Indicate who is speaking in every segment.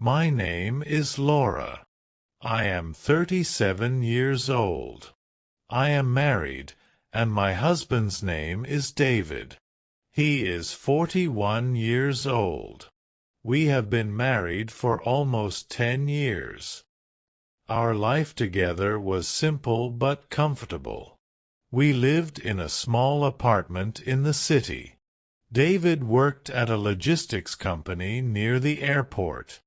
Speaker 1: My name is Laura. I am 37 years old. I am married, and my husband's name is David. He is 41 years old. We have been married for almost 10 years. Our life together was simple but comfortable. We lived in a small apartment in the city. David worked at a logistics company near the airport.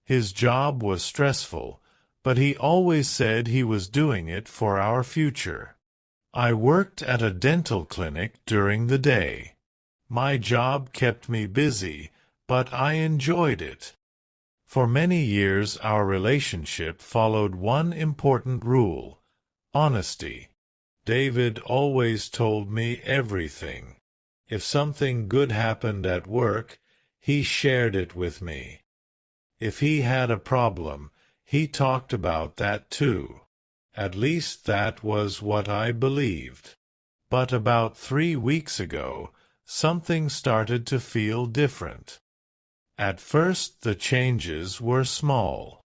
Speaker 1: His job was stressful, but he always said he was doing it for our future. I worked at a dental clinic during the day. My job kept me busy, but I enjoyed it. For many years our relationship followed one important rule: honesty. David always told me everything. If something good happened at work, he shared it with me. If he had a problem, he talked about that too. At least that was what I believed. But about 3 weeks ago, something started to feel different. At first the changes were small.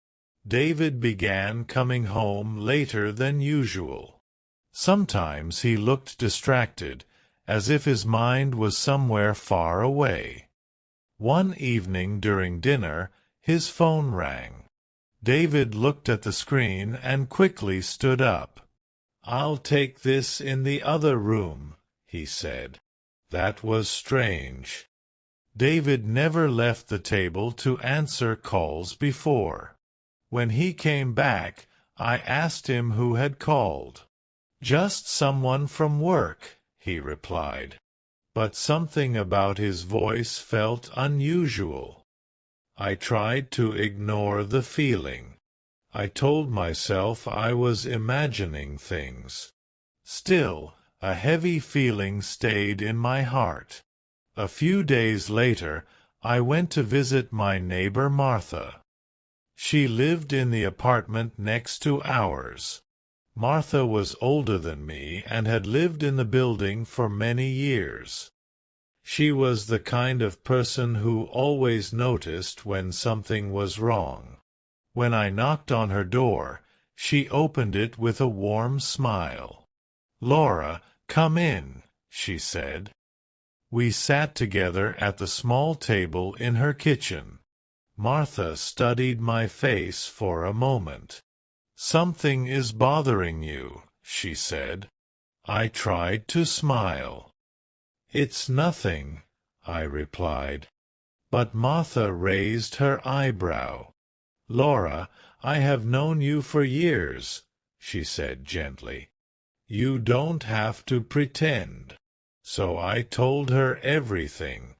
Speaker 1: David began coming home later than usual. Sometimes he looked distracted, as if his mind was somewhere far away. One evening during dinner, his phone rang. David looked at the screen and quickly stood up. "I'll take this in the other room," he said. That was strange. David never left the table to answer calls before. When he came back, I asked him who had called. "Just someone from work," he replied. But something about his voice felt unusual. I tried to ignore the feeling. I told myself I was imagining things. Still, a heavy feeling stayed in my heart. A few days later, I went to visit my neighbor Martha. She lived in the apartment next to ours. Martha was older than me and had lived in the building for many years. She was the kind of person who always noticed when something was wrong. When I knocked on her door, she opened it with a warm smile. "Laura, come in," she said. We sat together at the small table in her kitchen. Martha studied my face for a moment. "Something is bothering you," she said. I tried to smile. "It's nothing," I replied. But Martha raised her eyebrow. "Laura, I have known you for years," she said gently. "You don't have to pretend." So I told her everything.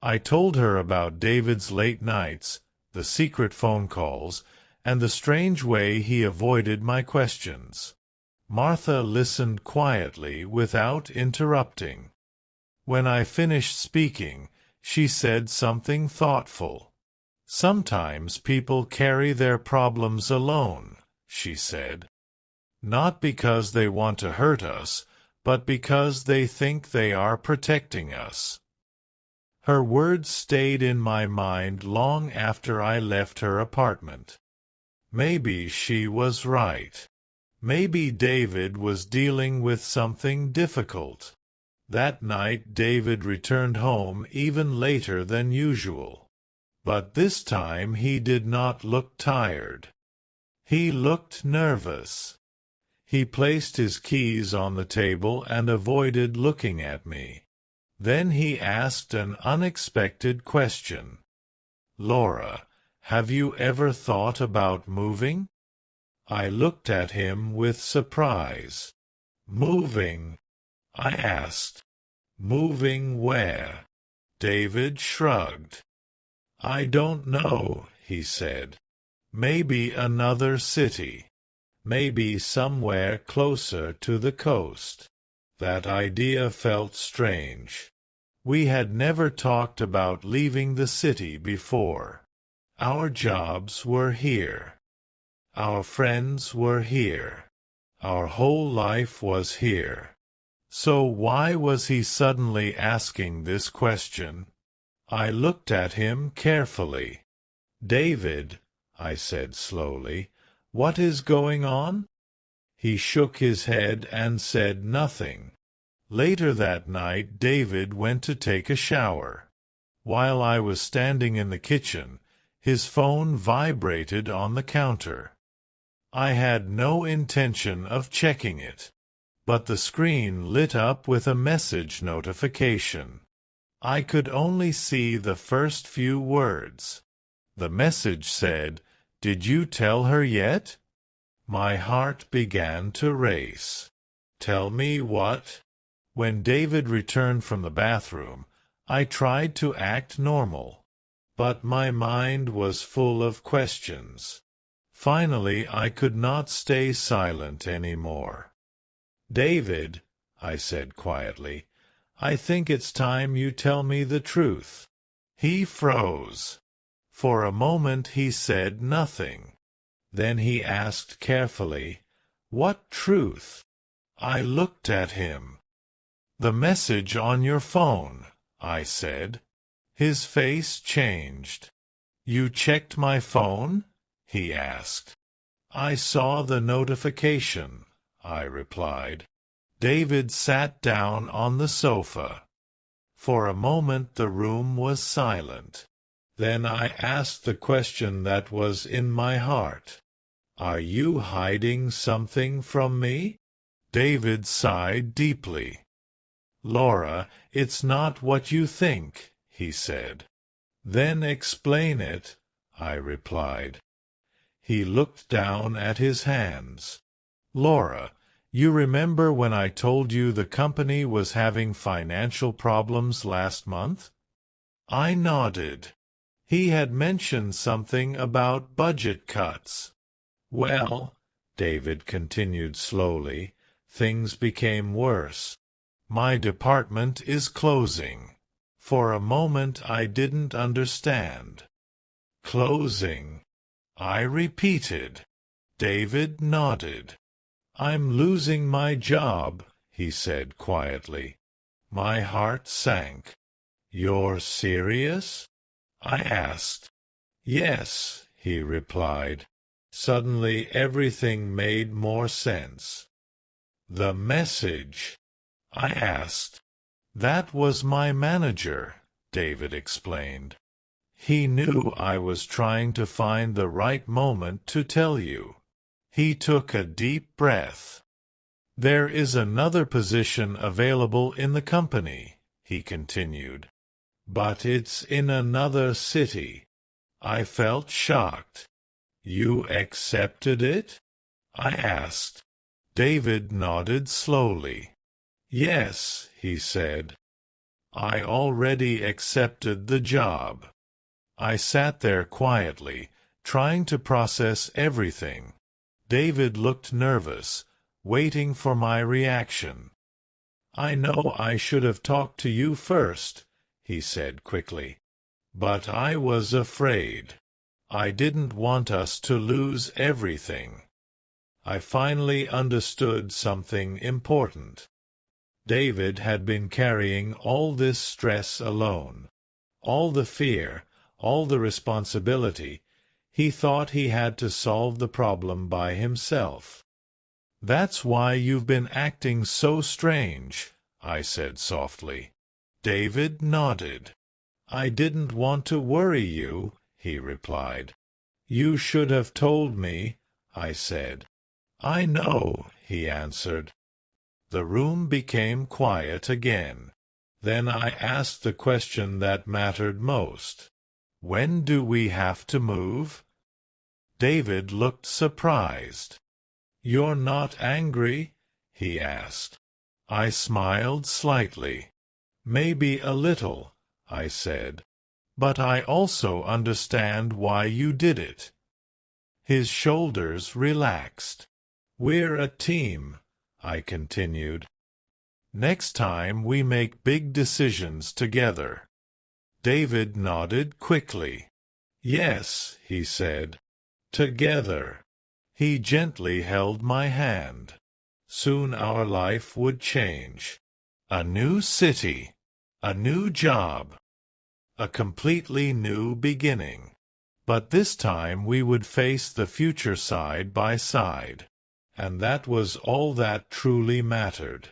Speaker 1: I told her about David's late nights, the secret phone calls, and the strange way he avoided my questions. Martha listened quietly without interrupting. When I finished speaking, she said something thoughtful. "Sometimes people carry their problems alone," she said. "Not because they want to hurt us, but because they think they are protecting us." Her words stayed in my mind long after I left her apartment. Maybe she was right. Maybe David was dealing with something difficult. That night David returned home even later than usual. But this time he did not look tired. He looked nervous. He placed his keys on the table and avoided looking at me. Then he asked an unexpected question. "Laura, have you ever thought about moving?" I looked at him with surprise. "Moving?" I asked. "Moving where?" David shrugged. "I don't know," he said. "Maybe another city. Maybe somewhere closer to the coast." That idea felt strange. We had never talked about leaving the city before. Our jobs were here. Our friends were here. Our whole life was here. So why was he suddenly asking this question? I looked at him carefully. David, I said slowly, what is going on? He shook his head and said nothing. Later that night, David went to take a shower. While I was standing in the kitchen, his phone vibrated on the counter. I had no intention of checking it, but the screen lit up with a message notification. I could only see the first few words. The message said, "Did you tell her yet?" My heart began to race. Tell me what? When David returned from the bathroom, I tried to act normal, but my mind was full of questions. Finally, I could not stay silent anymore. "David," I said quietly, "I think it's time you tell me the truth." He froze. For a moment he said nothing. Then he asked carefully, "What truth?" I looked at him. "The message on your phone," I said. His face changed. "You checked my phone?" he asked. "I saw the notification," I replied. David sat down on the sofa. For a moment the room was silent. Then I asked the question that was in my heart. "Are you hiding something from me?" David sighed deeply. "Laura, it's not what you think," he said. "Then explain it," I replied. He looked down at his hands. "Laura, you remember when I told you the company was having financial problems last month?" I nodded. He had mentioned something about budget cuts. "Well," David continued slowly, "things became worse. My department is closing." For a moment I didn't understand. "Closing," I repeated. David nodded. "I'm losing my job," he said quietly. My heart sank. "You're serious?" I asked. "Yes," he replied. Suddenly everything made more sense. "The message?" I asked. "That was my manager," David explained. "He knew I was trying to find the right moment to tell you." He took a deep breath. "There is another position available in the company," he continued, "but it's in another city." I felt shocked. "You accepted it?" I asked. David nodded slowly. "Yes," he said. "I already accepted the job." I sat there quietly, trying to process everything. David looked nervous, waiting for my reaction. "I know I should have talked to you first," he said quickly. "But I was afraid. I didn't want us to lose everything." I finally understood something important. David had been carrying all this stress alone. All the fear, all the responsibility. He thought he had to solve the problem by himself. "That's why you've been acting so strange," I said softly. David nodded. "I didn't want to worry you," he replied. "You should have told me," I said. "I know," he answered. The room became quiet again. Then I asked the question that mattered most. "When do we have to move?" David looked surprised. "You're not angry?" he asked. I smiled slightly. "Maybe a little," I said. "But I also understand why you did it." His shoulders relaxed. "We're a team," I continued. "Next time we make big decisions together." David nodded quickly. "Yes," he said. "Together." He gently held my hand. Soon our life would change. A new city, a new job, a completely new beginning. But this time we would face the future side by side. And that was all that truly mattered.